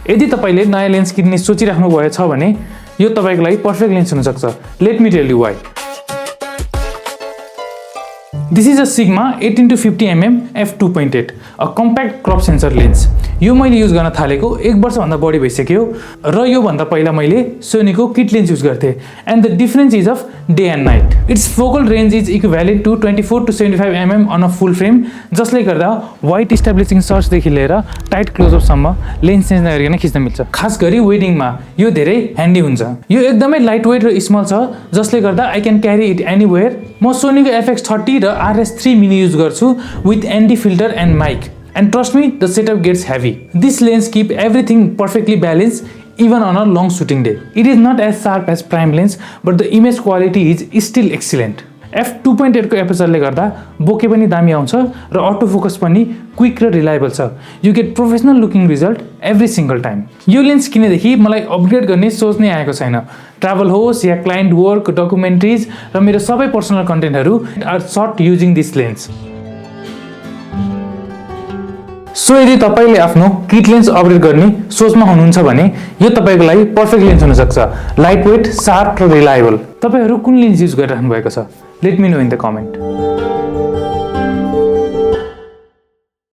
यदि तपाईले नयाँ लेन्स किन्ने सोचिराख्नु भएछ भने यो तपाईको लागि पर्फेक्ट लेन्स हुन सक्छ। Let me tell you why. This is a Sigma 18-50mm f2.8, a compact crop sensor lens. यो मैले युज गर्न थालेको 1 वर्ष भन्दा बढी भइसक्यो र यो भन्दा पहिला मैले सोनीको किट लेन्स युज गर्थे and the difference is of day and night. Its focal range is equivalent to 24-75 mm on a full frame, जसले गर्दा वाइड इस्टाब्लिशिङ सर्च देखि लिएर टाइट क्लोजअप सम्म लेन्स चेन्ज नगरिकन खिच्न मिल्छ। खास गरी वेडिङमा यो धेरै ह्यान्डी हुन्छ। यो एकदमै लाइट वेट र स्मल छ जसले गर्दा I can carry it anywhere. म सोनीको FX30 र RS3 मिनी युज गर्छु with ND filter and mic. And trust me, the setup gets heavy. This lens keeps everything perfectly balanced even on a long shooting day. It is not as sharp as prime lens, but the image quality is still excellent. f2.8 को एपर्चरले गर्दा बोके पनि दामी आउँछ र auto focus पनि quick र reliable छ। You get professional looking result every single time. यो लेन्स किनेदेखि मलाई अपग्रेड गर्ने सोच नै आएको छैन। ट्राभल होस् या क्लाइन्ट वर्क, डकुमेन्ट्रिज र मेरो सबै पर्सनल कन्टेन्टहरू are shot using this lens. So यदि तपाईले आफ्नो किट लेन्स अपग्रेड गर्ने सोचमा हुनुहुन्छ भने यो तपाईको लागि पर्फेक्ट लेन्स हुन सक्छ। लाइट वेट, शार्प र रिलायबल। तपाईहरु कुन लेन्स युज गरिराख्नु भएको छ? Let me know in the comment.